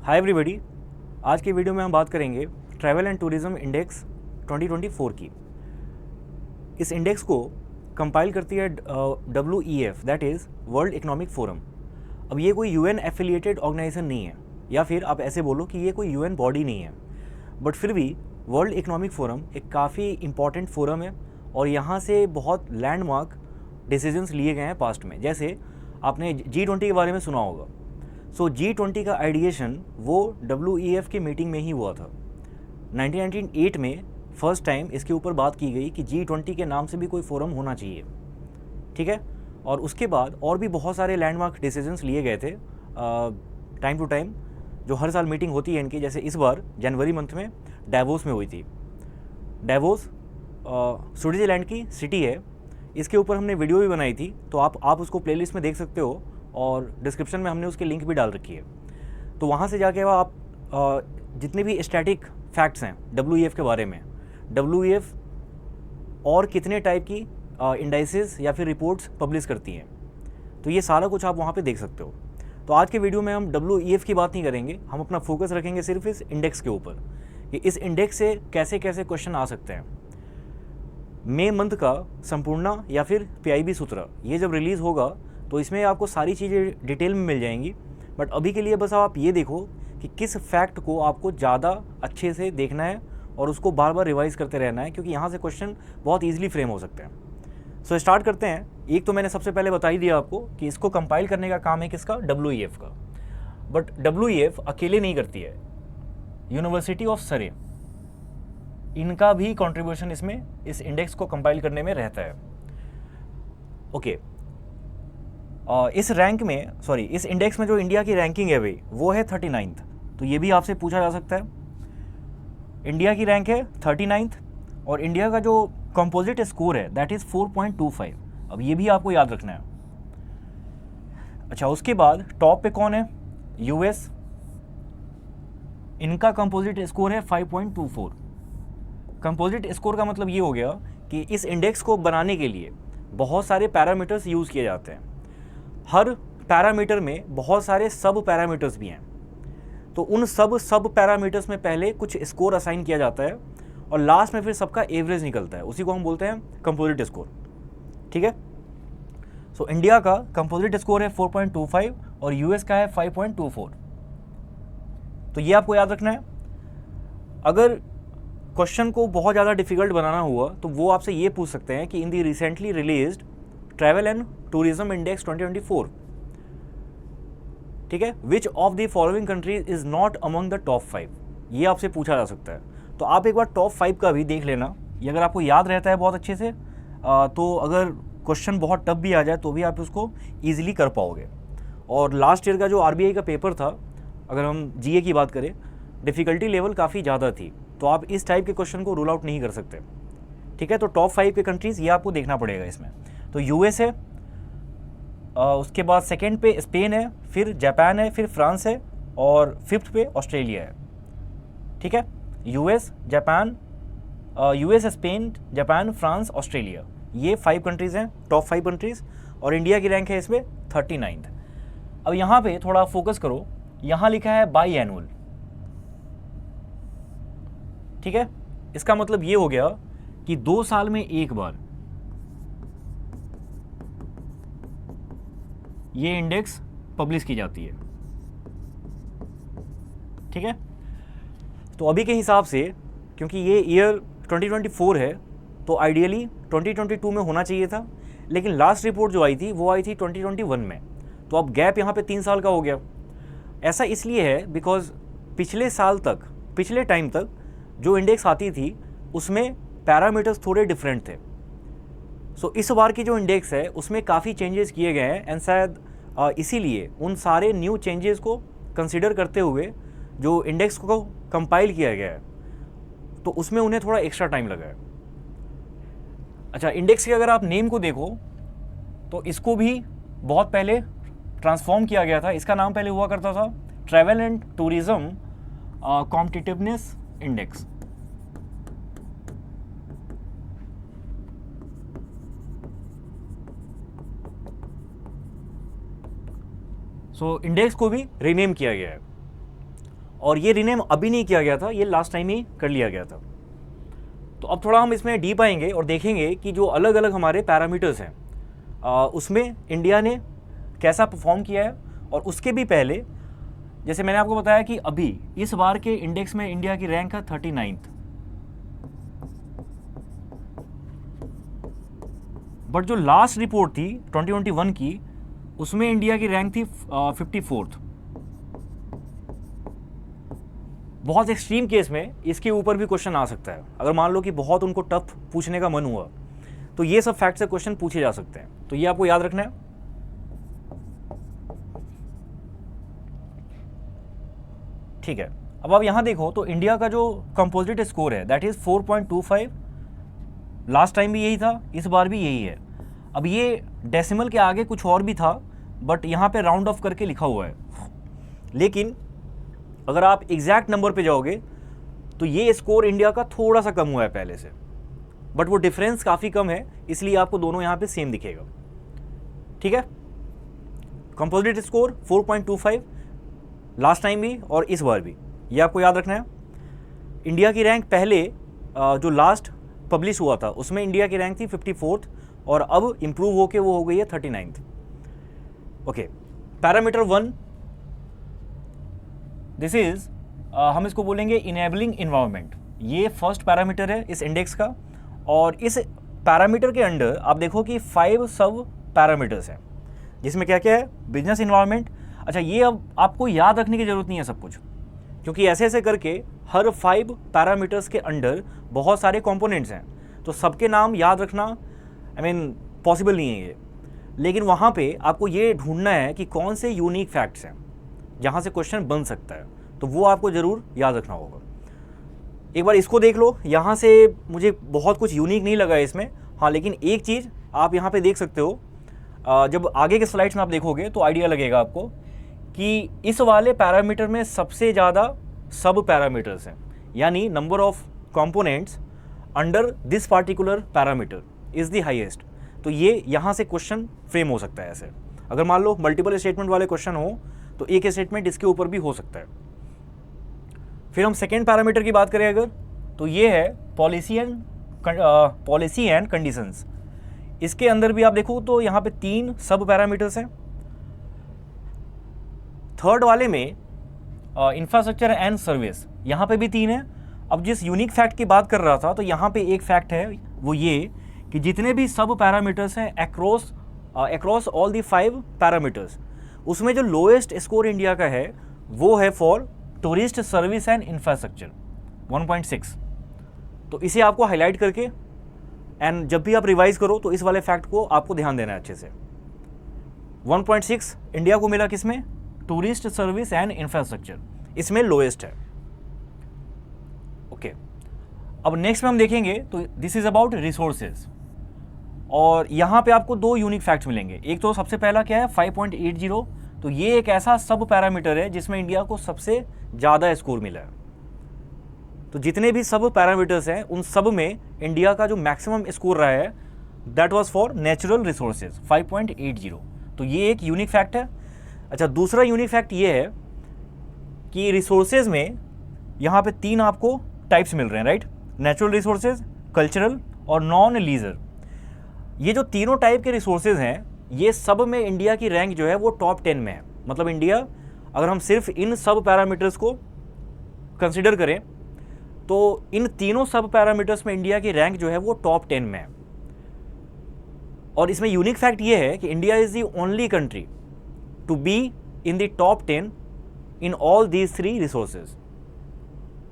Hi everybody, आज की video में हम बात करेंगे ट्रैवल एंड टूरिज़्म इंडेक्स 2024 की। इस इंडेक्स को कंपाइल करती है WEF, that is world economic forum. अब ये कोई UN एफिलिएटेड ऑर्गेनाइजेशन नहीं है, या फिर आप ऐसे बोलो कि ये कोई UN बॉडी नहीं है, बट फिर भी वर्ल्ड इकोनॉमिक फोरम एक काफ़ी इम्पॉर्टेंट फोरम है और यहाँ से बहुत लैंडमार्क डिसीजंस लिए गए हैं पास्ट में। जैसे आपने G20 के बारे में सुना होगा। सो G20 का आइडिएशन वो WEF की मीटिंग में ही हुआ था। 1998 में फर्स्ट टाइम इसके ऊपर बात की गई कि G20 के नाम से भी कोई फोरम होना चाहिए, ठीक है। और उसके बाद और भी बहुत सारे लैंडमार्क डिसीजंस लिए गए थे टाइम टू टाइम, जो हर साल मीटिंग होती है इनकी। जैसे इस बार जनवरी मंथ में डावोस में हुई थी। डावोस स्विट्ज़रलैंड की सिटी है। इसके ऊपर हमने वीडियो भी बनाई थी, तो आप उसको प्लेलिस्ट में देख सकते हो और डिस्क्रिप्शन में हमने उसकी लिंक भी डाल रखी है। तो वहाँ से जाके आप जितने भी स्टैटिक फैक्ट्स हैं WEF के बारे में, WEF और कितने टाइप की इंडाइसेस या फिर रिपोर्ट्स पब्लिश करती हैं, तो ये सारा कुछ आप वहाँ पे देख सकते हो। तो आज के वीडियो में हम WEF की बात नहीं करेंगे, हम अपना फोकस रखेंगे सिर्फ इस इंडेक्स के ऊपर कि इस इंडेक्स से कैसे कैसे क्वेश्चन आ सकते हैं। मई मंथ का संपूर्णा या फिर PIB सूत्र ये जब रिलीज़ होगा तो इसमें आपको सारी चीज़ें डिटेल में मिल जाएंगी। बट अभी के लिए बस आप ये देखो कि किस फैक्ट को आपको ज़्यादा अच्छे से देखना है और उसको बार बार रिवाइज करते रहना है, क्योंकि यहाँ से क्वेश्चन बहुत ईजिली फ्रेम हो सकते हैं। सो स्टार्ट करते हैं। एक तो मैंने सबसे पहले बता ही दिया आपको कि इसको कंपाइल करने का काम है किसका, WEF का। बट WEF अकेले नहीं करती है, यूनिवर्सिटी ऑफ सरे इनका भी कंट्रीब्यूशन इसमें इस इंडेक्स को कंपाइल करने में रहता है। ओके, इस रैंक में इस इंडेक्स में जो इंडिया की रैंकिंग है भाई वो है 39th। तो ये भी आपसे पूछा जा सकता है। इंडिया की रैंक है 39th और इंडिया का जो कंपोजिट स्कोर है दैट इज़ 4.25। अब ये भी आपको याद रखना है। अच्छा, उसके बाद टॉप पे कौन है, US। इनका कंपोजिट स्कोर है 5.24। कंपोजिट स्कोर का मतलब ये हो गया कि इस इंडेक्स को बनाने के लिए बहुत सारे पैरामीटर्स यूज़ किए जाते हैं। हर पैरामीटर में बहुत सारे सब पैरामीटर्स भी हैं, तो उन सब पैरामीटर्स में पहले कुछ स्कोर असाइन किया जाता है और लास्ट में फिर सबका एवरेज निकलता है। उसी को हम बोलते हैं कंपोजिट स्कोर, ठीक है। सो इंडिया का कंपोजिट स्कोर है 4.25 और US का है 5.24। तो ये आपको याद रखना है। अगर क्वेश्चन को बहुत ज़्यादा डिफिकल्ट बनाना हुआ तो वो आपसे ये पूछ सकते हैं कि in the recently released travel and tourism index 2024, ठीक है, which of the following countries is not among the top 5। ये आपसे पूछा जा सकता है। तो आप एक बार टॉप 5 का भी देख लेना। ये अगर आपको याद रहता है बहुत अच्छे से तो अगर क्वेश्चन बहुत टफ भी आ जाए तो भी आप उसको ईजिली कर पाओगे। और लास्ट ईयर का जो RBI का पेपर था, अगर हम GA की बात करें, डिफ़िकल्टी लेवल काफ़ी ज़्यादा थी, तो आप इस टाइप के क्वेश्चन को रूल आउट नहीं कर सकते, ठीक है। तो टॉप 5 के कंट्रीज़ ये आपको देखना पड़ेगा इसमें। तो US है, उसके बाद सेकंड पे स्पेन है, फिर जापान है, फिर फ्रांस है और फिफ्थ पे ऑस्ट्रेलिया है, ठीक है। US, Japan, US, Spain, Japan, France, Australia, ये 5 कंट्रीज़ हैं, टॉप 5 कंट्रीज़। और इंडिया की रैंक है इसमें 39th। अब यहाँ पे थोड़ा फोकस करो, यहाँ लिखा है बाई एनुअल, ठीक है। इसका मतलब ये हो गया कि 2 साल में एक बार ये इंडेक्स पब्लिश की जाती है, ठीक है। तो अभी के हिसाब से, क्योंकि ये ईयर 2024 है, तो आइडियली 2022 में होना चाहिए था, लेकिन लास्ट रिपोर्ट जो आई थी वो आई थी 2021 में। तो अब गैप यहाँ पे 3 साल का हो गया। ऐसा इसलिए है बिकॉज पिछले टाइम तक जो इंडेक्स आती थी उसमें पैरामीटर्स थोड़े डिफरेंट थे। सो इस बार की जो इंडेक्स है उसमें काफ़ी चेंजेस किए गए हैं एंड शायद इसीलिए उन सारे न्यू चेंजेस को कंसिडर करते हुए जो इंडेक्स को कंपाइल किया गया है तो उसमें उन्हें थोड़ा एक्स्ट्रा टाइम लगा है। अच्छा, इंडेक्स के अगर आप नेम को देखो तो इसको भी बहुत पहले ट्रांसफॉर्म किया गया था। इसका नाम पहले हुआ करता था travel and tourism competitiveness index. So index को भी रीनेम किया गया है। और ये रीनेम अभी नहीं किया गया था, ये लास्ट टाइम ही कर लिया गया था। तो अब थोड़ा हम इसमें डीप आएंगे और देखेंगे कि जो अलग अलग हमारे पैरामीटर्स हैं उसमें इंडिया ने कैसा परफॉर्म किया है। और उसके भी पहले जैसे मैंने आपको बताया कि अभी इस बार के इंडेक्स में इंडिया की रैंक है 39th, बट जो लास्ट रिपोर्ट थी 2021 की उसमें इंडिया की रैंक थी 54th। बहुत एक्सट्रीम केस में इसके ऊपर भी क्वेश्चन आ सकता है। अगर मान लो कि बहुत उनको टफ पूछने का मन हुआ तो ये सब फैक्ट से क्वेश्चन पूछे जा सकते हैं, तो ये आपको याद रखना है। ठीक है, अब आप यहां देखो तो इंडिया का जो कंपोजिट स्कोर है दैट इज 4.25। लास्ट टाइम भी यही था, इस बार भी यही है। अब ये डेसिमल के आगे कुछ और भी था बट यहाँ पे राउंड ऑफ करके लिखा हुआ है, लेकिन अगर आप एग्जैक्ट नंबर पे जाओगे तो ये स्कोर इंडिया का थोड़ा सा कम हुआ है पहले से, बट वो डिफरेंस काफ़ी कम है, इसलिए आपको दोनों यहाँ पे सेम दिखेगा। ठीक है, कंपोजिट स्कोर 4.25 लास्ट टाइम भी और इस बार भी, ये आपको याद रखना है। इंडिया की रैंक पहले जो लास्ट पब्लिश हुआ था उसमें इंडिया की रैंक थी 54th और अब इम्प्रूव होके वो हो गई है 39th। Okay, parameter 1, this is हम इसको बोलेंगे इनेबलिंग इन्वायरमेंट। ये फर्स्ट पैरामीटर है इस इंडेक्स का, और इस पैरामीटर के अंडर आप देखो कि 5 सब पैरामीटर्स हैं, जिसमें क्या क्या है, बिजनेस इन्वायरमेंट। अच्छा, ये अब आपको याद रखने की ज़रूरत नहीं है सब कुछ, क्योंकि ऐसे ऐसे करके हर 5 पैरामीटर्स के अंडर बहुत सारे कंपोनेंट्स हैं, तो सबके नाम याद रखना पॉसिबल नहीं है ये। लेकिन वहाँ पे आपको ये ढूंढना है कि कौन से यूनिक फैक्ट्स हैं जहाँ से क्वेश्चन बन सकता है, तो वो आपको ज़रूर याद रखना होगा। एक बार इसको देख लो, यहाँ से मुझे बहुत कुछ यूनिक नहीं लगा है इसमें। हाँ, लेकिन एक चीज़ आप यहाँ पे देख सकते हो, जब आगे के स्लाइड्स में आप देखोगे तो आइडिया लगेगा आपको कि इस वाले पैरामीटर में सबसे ज़्यादा सब पैरामीटर्स हैं, यानी number of components under this particular parameter is the highest. तो ये यहाँ से क्वेश्चन फ्रेम हो सकता है ऐसे। अगर मान लो मल्टीपल स्टेटमेंट वाले क्वेश्चन हो तो एक स्टेटमेंट इसके ऊपर भी हो सकता है। फिर हम सेकेंड पैरामीटर की बात करें अगर, तो ये है पॉलिसी एंड कंडीशंस। इसके अंदर भी आप देखो तो यहाँ पे 3 सब पैरामीटर्स हैं। थर्ड वाले में इंफ्रास्ट्रक्चर एंड सर्विस, यहाँ पे भी 3 है। अब जिस यूनिक फैक्ट की बात कर रहा था तो यहाँ पे एक फैक्ट है, वो ये कि जितने भी सब पैरामीटर्स हैं अक्रॉस ऑल दी 5 पैरामीटर्स, उसमें जो लोएस्ट स्कोर इंडिया का है वो है for tourist service and infrastructure 1.6। तो इसे आपको हाईलाइट करके एंड जब भी आप रिवाइज करो तो इस वाले फैक्ट को आपको ध्यान देना है अच्छे से। 1.6 इंडिया को मिला किसमें, टूरिस्ट सर्विस एंड इंफ्रास्ट्रक्चर, इसमें लोएस्ट है। ओके, अब नेक्स्ट में हम देखेंगे तो दिस इज अबाउट रिसोर्सेज, और यहाँ पे आपको 2 यूनिक फैक्ट्स मिलेंगे। एक तो सबसे पहला क्या है 5.80, तो ये एक ऐसा सब पैरामीटर है जिसमें इंडिया को सबसे ज़्यादा स्कोर मिला है। तो जितने भी सब पैरामीटर्स हैं उन सब में इंडिया का जो मैक्सिमम स्कोर रहा है that was for natural resources 5.80। तो ये एक यूनिक फैक्ट है। अच्छा, दूसरा यूनिक फैक्ट ये है कि रिसोर्सेज में यहाँ पे 3 आपको टाइप्स मिल रहे हैं, राइट, नेचुरल रिसोर्सेज, कल्चरल और नॉन लीजर। ये जो तीनों टाइप के रिसोर्सेज हैं ये सब में इंडिया की रैंक जो है वो टॉप 10 में है। मतलब इंडिया, अगर हम सिर्फ इन सब पैरामीटर्स को कंसिडर करें तो इन तीनों सब पैरामीटर्स में इंडिया की रैंक जो है वो टॉप 10 में है। और इसमें यूनिक फैक्ट ये है कि India is the only country to be in the top 10 in all these 3 resources.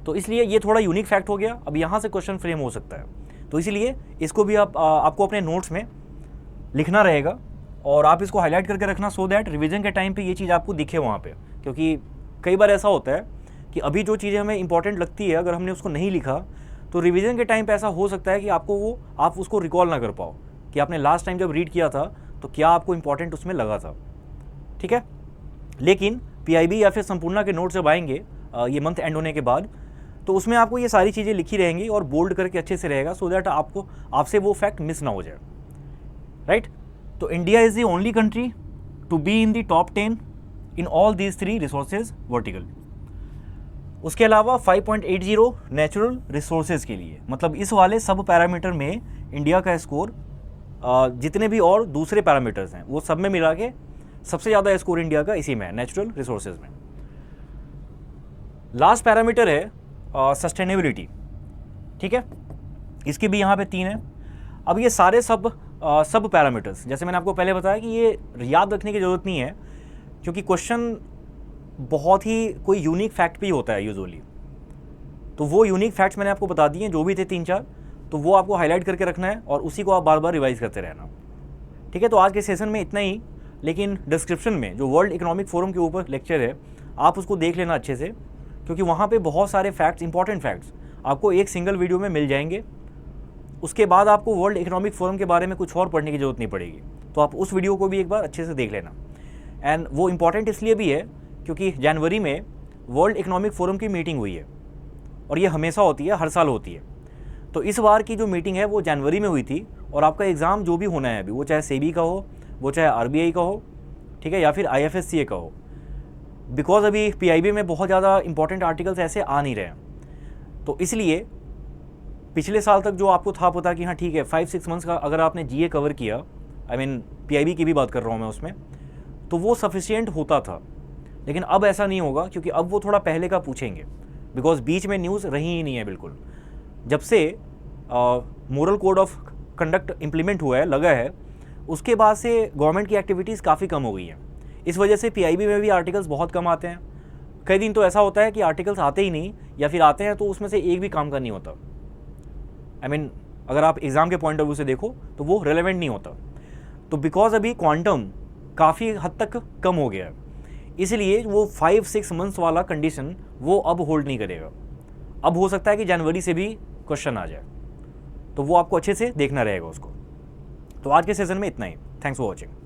तो इसलिए ये थोड़ा यूनिक फैक्ट हो गया। अब यहाँ से क्वेश्चन फ्रेम हो सकता है, तो इसीलिए इसको भी आपको अपने नोट्स में लिखना रहेगा और आप इसको हाईलाइट करके रखना सो दैट रिवीजन के टाइम पे ये चीज़ आपको दिखे वहाँ पे। क्योंकि कई बार ऐसा होता है कि अभी जो चीज़ें हमें इंपॉर्टेंट लगती है अगर हमने उसको नहीं लिखा तो रिवीजन के टाइम पे ऐसा हो सकता है कि आप उसको रिकॉल ना कर पाओ कि आपने लास्ट टाइम जब रीड किया था तो क्या आपको इंपॉर्टेंट उसमें लगा था। ठीक है, लेकिन PIB या फिर संपूर्णा के नोट्स जब आएंगे ये मंथ एंड होने के बाद, तो उसमें आपको ये सारी चीज़ें लिखी रहेंगी और बोल्ड करके अच्छे से रहेगा सो दैट आपसे वो फैक्ट मिस ना हो जाए, राइट। तो India is the only country to be in the top 10 in all these 3 resources vertical. उसके अलावा 5.80 नेचुरल रिसोर्सेज के लिए, मतलब इस वाले सब पैरामीटर में इंडिया का स्कोर जितने भी और दूसरे पैरामीटर्स हैं वो सब में मिला के सबसे ज़्यादा स्कोर इंडिया का इसी में है, नेचुरल रिसोर्सेज में। लास्ट पैरामीटर है सस्टेनेबिलिटी, ठीक है, इसकी भी यहाँ पे 3 है। अब ये सारे सब पैरामीटर्स, जैसे मैंने आपको पहले बताया कि ये याद रखने की ज़रूरत नहीं है, क्योंकि क्वेश्चन बहुत ही कोई यूनिक फैक्ट भी होता है यूजुअली। तो वो यूनिक फैक्ट्स मैंने आपको बता दिए, जो भी थे 3-4, तो वो आपको हाईलाइट करके रखना है और उसी को आप बार बार रिवाइज करते रहना, ठीक है। तो आज के सेशन में इतना ही, लेकिन डिस्क्रिप्शन में जो वर्ल्ड इकोनॉमिक फोरम के ऊपर लेक्चर है आप उसको देख लेना अच्छे से, क्योंकि वहाँ पे बहुत सारे फैक्ट्स, इंपॉर्टेंट फैक्ट्स आपको एक सिंगल वीडियो में मिल जाएंगे। उसके बाद आपको वर्ल्ड इकोनॉमिक फोरम के बारे में कुछ और पढ़ने की ज़रूरत नहीं पड़ेगी, तो आप उस वीडियो को भी एक बार अच्छे से देख लेना। एंड वो इम्पॉर्टेंट इसलिए भी है क्योंकि जनवरी में वर्ल्ड इकोनॉमिक फोरम की मीटिंग हुई है, और ये हमेशा होती है, हर साल होती है। तो इस बार की जो मीटिंग है वो जनवरी में हुई थी, और आपका एग्ज़ाम जो भी होना है अभी, वो चाहे सेबी का हो, वो चाहे आरबीआई का हो, ठीक है, या फिर आईएफएससीए का हो, बिकॉज अभी पीआईबी में बहुत ज़्यादा इंपॉर्टेंट आर्टिकल्स ऐसे आ नहीं रहे हैं। तो इसलिए पिछले साल तक जो आपको था पता कि हाँ ठीक है 5-6 मंथ्स का अगर आपने जीए कवर किया, आई मीन पीआईबी की भी बात कर रहा हूँ मैं उसमें, तो वो सफिशिएंट होता था। लेकिन अब ऐसा नहीं होगा, क्योंकि अब वो थोड़ा पहले का पूछेंगे, बिकॉज बीच में न्यूज़ रही ही नहीं है बिल्कुल। जब से moral code of conduct implement हुआ है, लगा है, उसके बाद से गवर्नमेंट की एक्टिविटीज़ काफ़ी कम हो गई हैं। इस वजह से पीआईबी में भी आर्टिकल्स बहुत कम आते हैं। कई दिन तो ऐसा होता है कि आर्टिकल्स आते ही नहीं, या फिर आते हैं तो उसमें से एक भी काम का नहीं होता। आई मीन अगर आप एग्ज़ाम के पॉइंट ऑफ व्यू से देखो तो वो रेलेवेंट नहीं होता। तो बिकॉज अभी क्वांटम काफ़ी हद तक कम हो गया है, इसलिए वो 5-6 मंथ्स वाला कंडीशन वो अब होल्ड नहीं करेगा। अब हो सकता है कि जनवरी से भी क्वेश्चन आ जाए, तो वो आपको अच्छे से देखना रहेगा उसको। तो आज के सेशन में इतना ही। Thanks for watching.